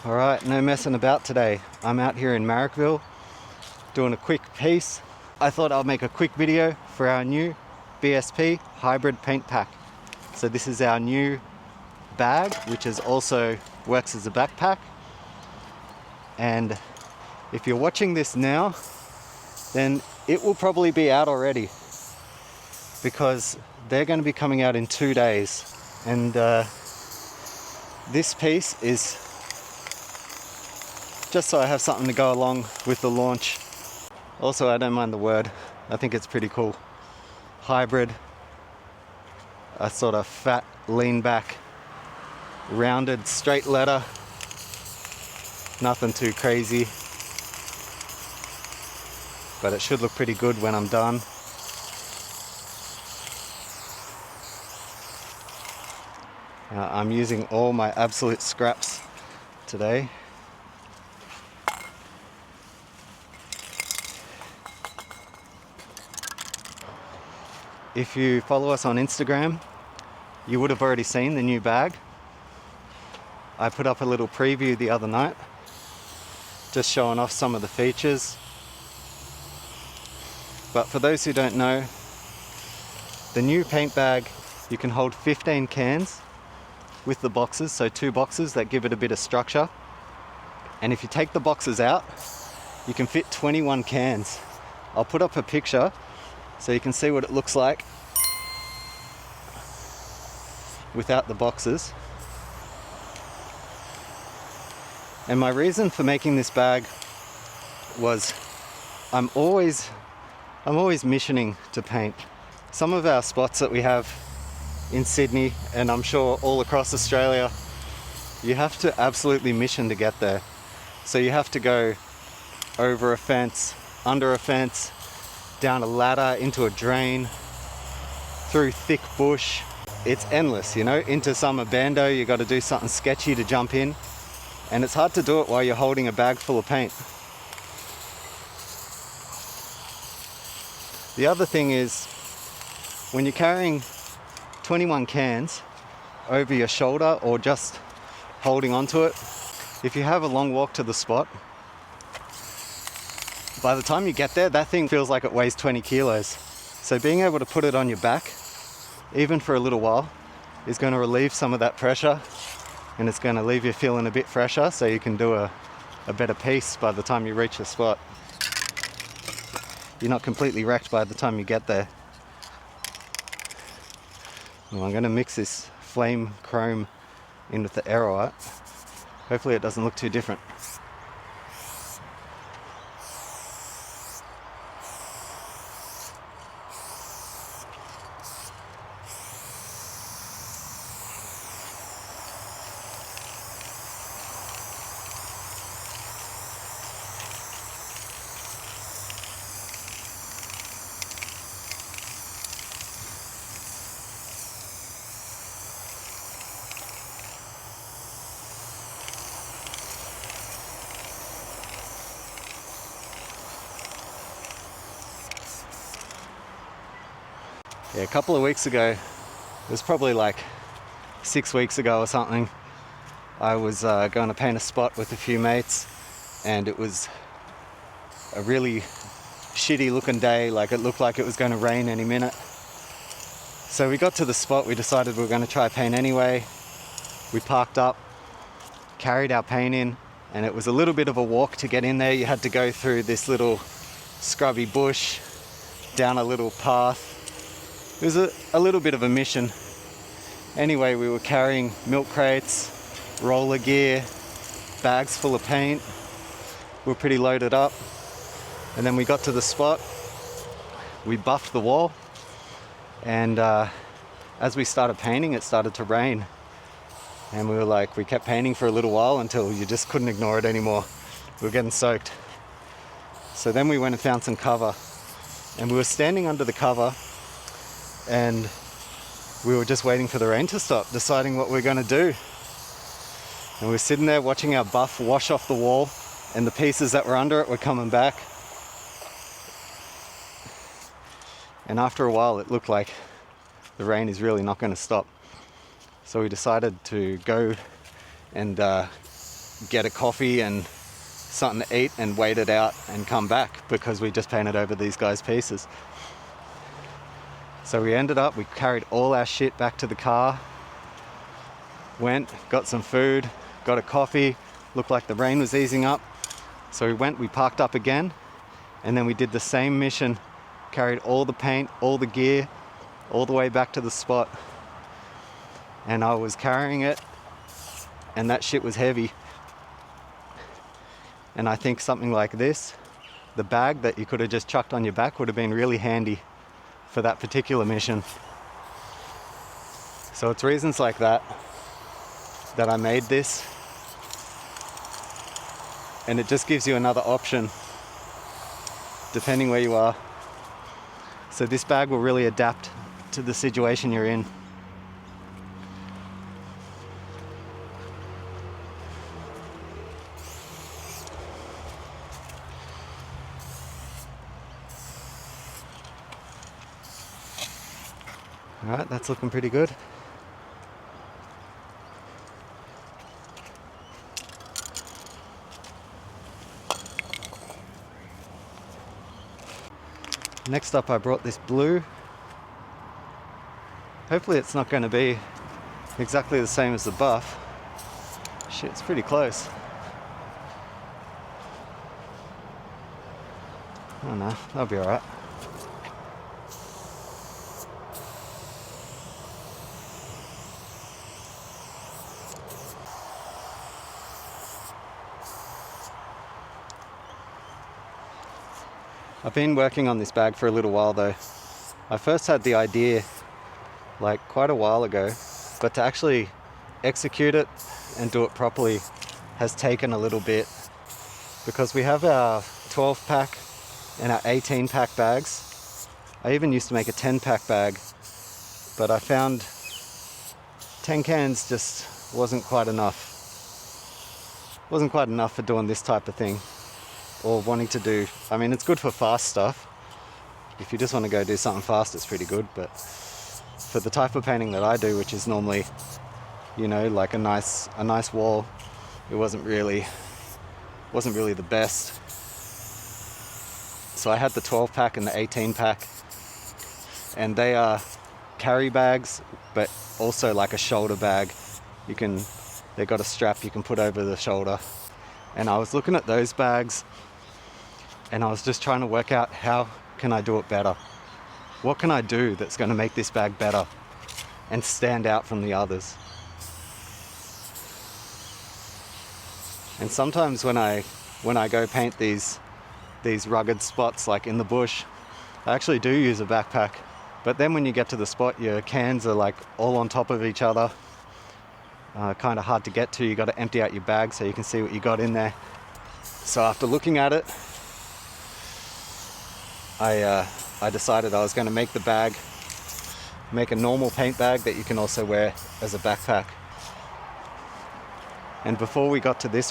Alright, no messing about today. I'm out here in Marrickville doing a quick piece. I thought I'll make a quick video for our new BSP hybrid paint pack. So this is our new bag, which is also works as a backpack. And if you're watching this now, then it will probably be out already, because they're going to be coming out in 2 days. And this piece is just so I have something to go along with the launch. Also, I don't mind the word. I think it's pretty cool. Hybrid. A sort of fat, lean back, rounded, straight letter. Nothing too crazy. But it should look pretty good when I'm done. I'm using all my absolute scraps today. If you follow us on Instagram, you would have already seen the new bag. I put up a little preview the other night, just showing off some of the features. But for those who don't know, the new paint bag, you can hold 15 cans with the boxes, so 2 boxes that give it a bit of structure. And if you take the boxes out, you can fit 21 cans. I'll put up a picture so you can see what it looks like without the boxes. And my reason for making this bag was I'm always missioning to paint. Some of our spots that we have in Sydney, and I'm sure all across Australia, you have to absolutely mission to get there. So you have to go over a fence, under a fence, down a ladder, into a drain, through thick bush. It's endless, you know, into some abando. You got to do something sketchy to jump in, and it's hard to do it while you're holding a bag full of paint. The other thing is, when you're carrying 21 cans over your shoulder or just holding onto it, if you have a long walk to the spot, by the time you get there, that thing feels like it weighs 20 kilos. So being able to put it on your back, even for a little while, is going to relieve some of that pressure, and it's going to leave you feeling a bit fresher, so you can do a better piece by the time you reach the spot. You're not completely wrecked by the time you get there. Well, I'm going to mix this flame chrome in with the aerolite. Hopefully it doesn't look too different. Yeah, a couple of weeks ago, it was probably like 6 weeks ago or something, I was going to paint a spot with a few mates, and it was a really shitty looking day. Like, it looked like it was going to rain any minute. So we got to the spot, we decided we were going to try paint anyway. We parked up, carried our paint in, and it was a little bit of a walk to get in there. You had to go through this little scrubby bush, down a little path. It was a little bit of a mission. Anyway, we were carrying milk crates, roller gear, bags full of paint. We were pretty loaded up. And then we got to the spot. We buffed the wall. And as we started painting, it started to rain. And we kept painting for a little while until you just couldn't ignore it anymore. We were getting soaked. So then we went and found some cover. And we were standing under the cover, and we were just waiting for the rain to stop, deciding what we're going to do. And we were sitting there watching our buff wash off the wall, and the pieces that were under it were coming back. And after a while, it looked like the rain is really not going to stop. So we decided to go and get a coffee and something to eat and wait it out and come back because we just painted over these guys' pieces. So we carried all our shit back to the car, went, got some food, got a coffee, looked like the rain was easing up. So we parked up again, and then we did the same mission, carried all the paint, all the gear, all the way back to the spot. And I was carrying it, and that shit was heavy. And I think something like this, the bag that you could have just chucked on your back, would have been really handy for that particular mission. So it's reasons like that I made this. And it just gives you another option depending where you are. So this bag will really adapt to the situation you're in. Alright, that's looking pretty good. Next up, I brought this blue. Hopefully it's not going to be exactly the same as the buff. Shit, it's pretty close. Oh no, that'll be alright. I've been working on this bag for a little while though. I first had the idea like quite a while ago, but to actually execute it and do it properly has taken a little bit, because we have our 12 pack and our 18 pack bags. I even used to make a 10 pack bag, but I found 10 cans just wasn't quite enough. Wasn't quite enough for doing this type of thing. Or wanting to do, I mean, it's good for fast stuff. If you just want to go do something fast, it's pretty good. But for the type of painting that I do, which is normally, you know, like a nice wall, it wasn't really the best. So I had the 12 pack and the 18 pack, and they are carry bags, but also like a shoulder bag. They've got a strap you can put over the shoulder. And I was looking at those bags, and I was just trying to work out, how can I do it better? What can I do that's going to make this bag better and stand out from the others? And sometimes when I go paint these rugged spots like in the bush, I actually do use a backpack. But then when you get to the spot, your cans are like all on top of each other. Kind of hard to get to. You got to empty out your bag so you can see what you got in there. So after looking at it, I decided I was going to make the bag, make a normal paint bag that you can also wear as a backpack. And before we got to this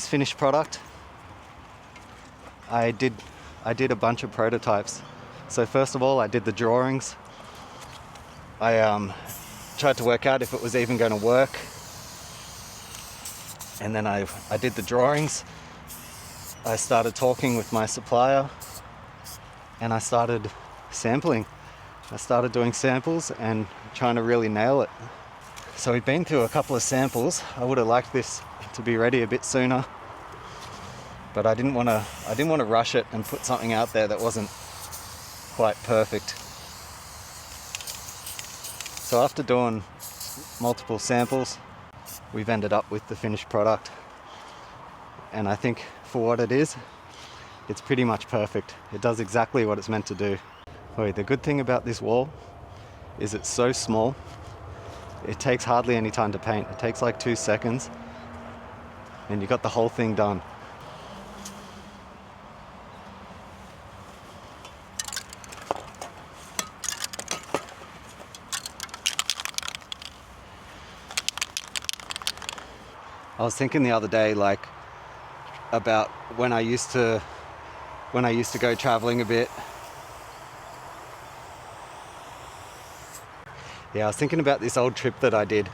finished product, I did a bunch of prototypes. So first of all, I did the drawings. I tried to work out if it was even going to work. And then I did the drawings. I started talking with my supplier, and I started sampling. I started doing samples and trying to really nail it. So we'd been through a couple of samples. I would have liked this to be ready a bit sooner, but I didn't want to rush it and put something out there that wasn't quite perfect. So after doing multiple samples, we've ended up with the finished product. And I think for what it is, it's pretty much perfect. It does exactly what it's meant to do. The good thing about this wall is it's so small, it takes hardly any time to paint. It takes like 2 seconds, and you got the whole thing done. I was thinking the other day, like, about when I used to go traveling a bit. Yeah, I was thinking about this old trip that I did.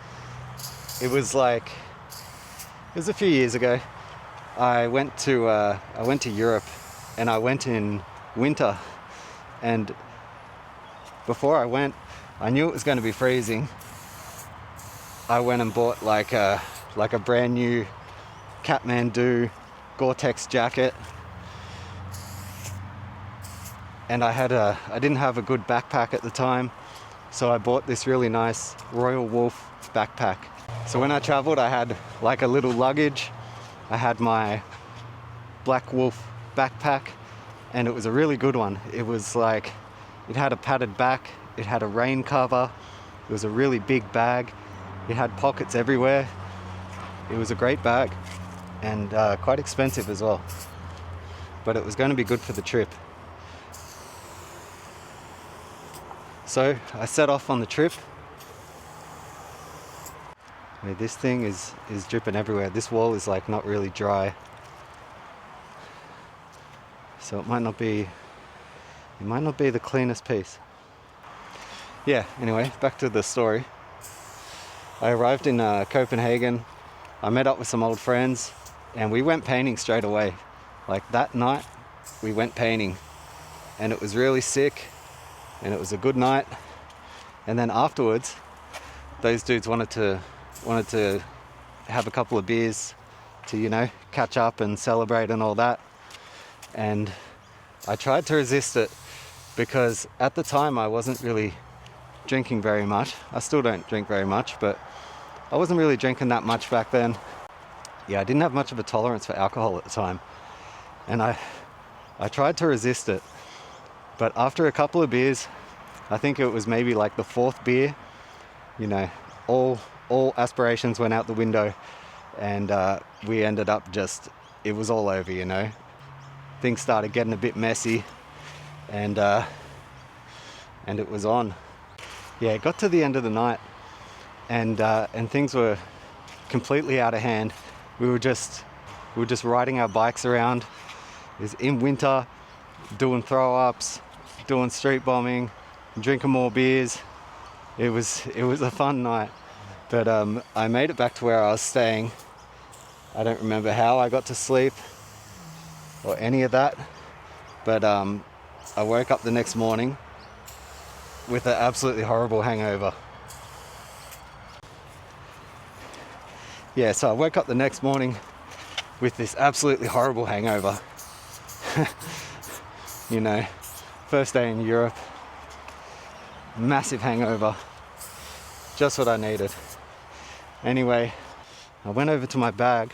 It was like It was a few years ago. I went to Europe, and I went in winter, and before I went, I knew it was going to be freezing. I went and bought like a brand new Kathmandu Gore-Tex jacket, and I didn't have a good backpack at the time, so I bought this really nice Royal Wolf backpack. So when I traveled, I had like a little luggage. I had my Black Wolf backpack, and it was a really good one. It was like, it had a padded back, it had a rain cover, it was a really big bag, it had pockets everywhere. It was a great bag, and quite expensive as well, but it was going to be good for the trip. So I set off on the trip. I mean, this thing is dripping everywhere. This wall is like not really dry, so it might not be the cleanest piece. Yeah, anyway, back to the story. I arrived in Copenhagen. I met up with some old friends, and we went painting straight away. Like that night we went painting, and it was really sick, and it was a good night. And then afterwards, those dudes wanted to have a couple of beers to, you know, catch up and celebrate and all that. And I tried to resist it, because at the time I wasn't really drinking very much. I still don't drink very much, but I wasn't really drinking that much back then. Yeah, I didn't have much of a tolerance for alcohol at the time, and I tried to resist it. But after a couple of beers, I think it was maybe like the fourth beer, you know, all aspirations went out the window, and we ended up just, it was all over, you know. Things started getting a bit messy, and it was on. Yeah, it got to the end of the night, and things were completely out of hand. We were just riding our bikes around. It was in winter, doing throw-ups, doing street bombing, drinking more beers. It was a fun night, but I made it back to where I was staying. I don't remember how I got to sleep or any of that, but I woke up the next morning with an absolutely horrible hangover. Yeah, so I woke up the next morning with this absolutely horrible hangover. You know, first day in Europe, massive hangover, just what I needed. Anyway, I went over to my bag,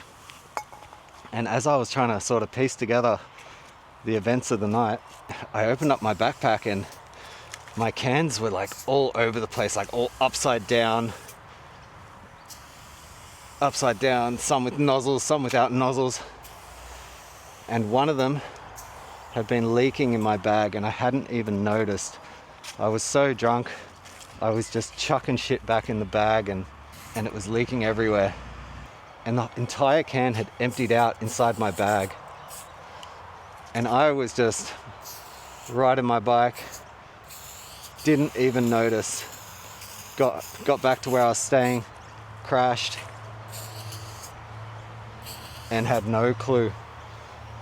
and as I was trying to sort of piece together the events of the night, I opened up my backpack, and my cans were like all over the place, like all upside down, some with nozzles, some without nozzles. And one of them had been leaking in my bag, and I hadn't even noticed. I was so drunk, I was just chucking shit back in the bag, and it was leaking everywhere. And the entire can had emptied out inside my bag. And I was just riding my bike, didn't even notice. Got back to where I was staying, crashed, and had no clue.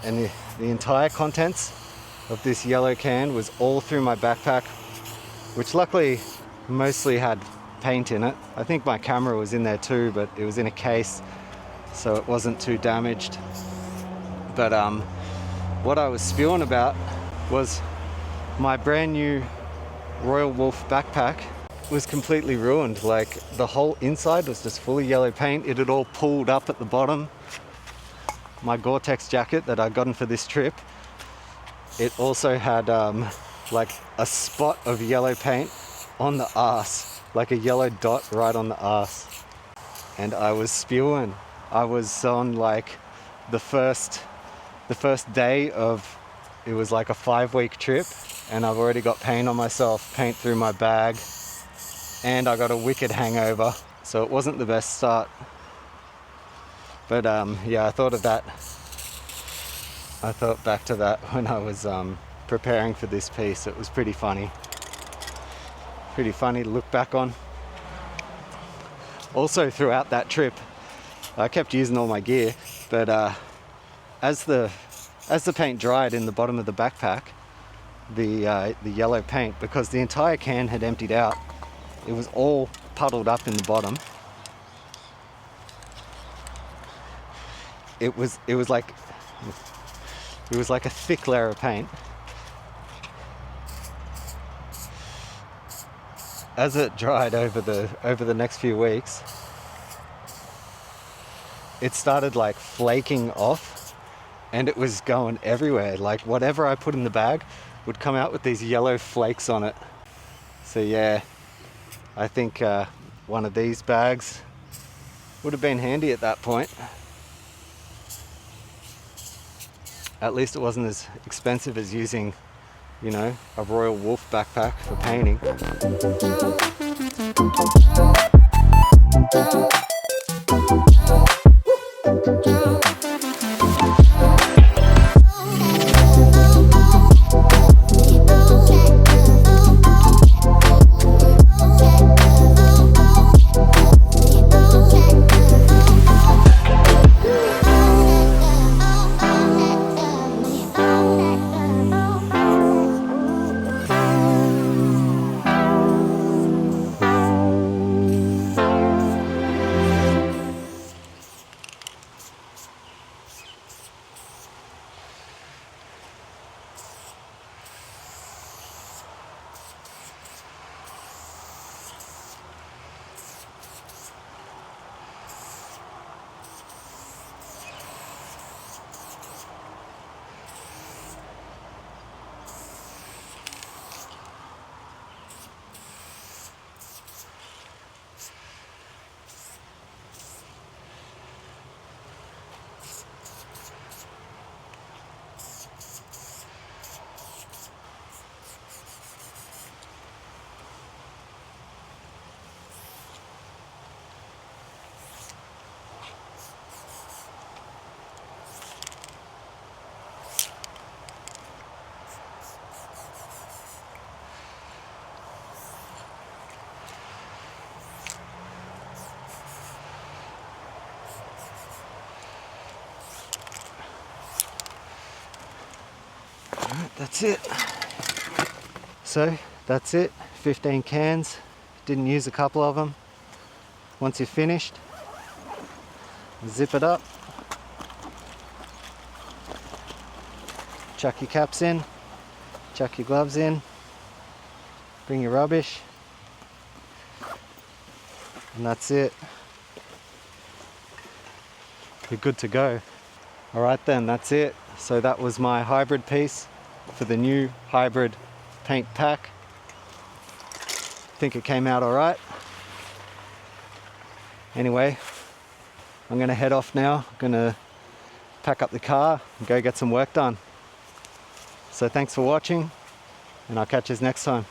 And the entire contents of this yellow can was all through my backpack, which luckily mostly had paint in it. I think my camera was in there too, but it was in a case, so it wasn't too damaged. But what I was spewing about was my brand new Royal Wolf backpack was completely ruined. Like, the whole inside was just full of yellow paint. It had all pulled up at the bottom. My Gore-Tex jacket that I'd gotten for this trip, it also had like a spot of yellow paint on the arse, like a yellow dot right on the arse. And I was spewing. I was on like the first day of, it was like a 5-week trip, and I've already got paint on myself, paint through my bag, and I got a wicked hangover, so it wasn't the best start. But yeah, I thought of that. I thought back to that when I was preparing for this piece. It was pretty funny. Pretty funny to look back on. Also, throughout that trip, I kept using all my gear, but as the paint dried in the bottom of the backpack, the yellow paint, because the entire can had emptied out, it was all puddled up in the bottom. It was like a thick layer of paint. As it dried over the next few weeks, it started like flaking off, and it was going everywhere. Like whatever I put in the bag would come out with these yellow flakes on it. So yeah, I think one of these bags would have been handy at that point. At least it wasn't as expensive as using, you know, a Royal Wolf backpack for painting. That's it. So that's it, 15 cans. Didn't use a couple of them. Once you're finished, zip it up, chuck your caps in, chuck your gloves in, bring your rubbish, and that's it. You're good to go. Alright then, that's it. So that was my hybrid piece for the new hybrid paint pack. I think it came out alright. Anyway, I'm gonna head off now. I'm gonna pack up the car and go get some work done. So thanks for watching, and I'll catch you next time.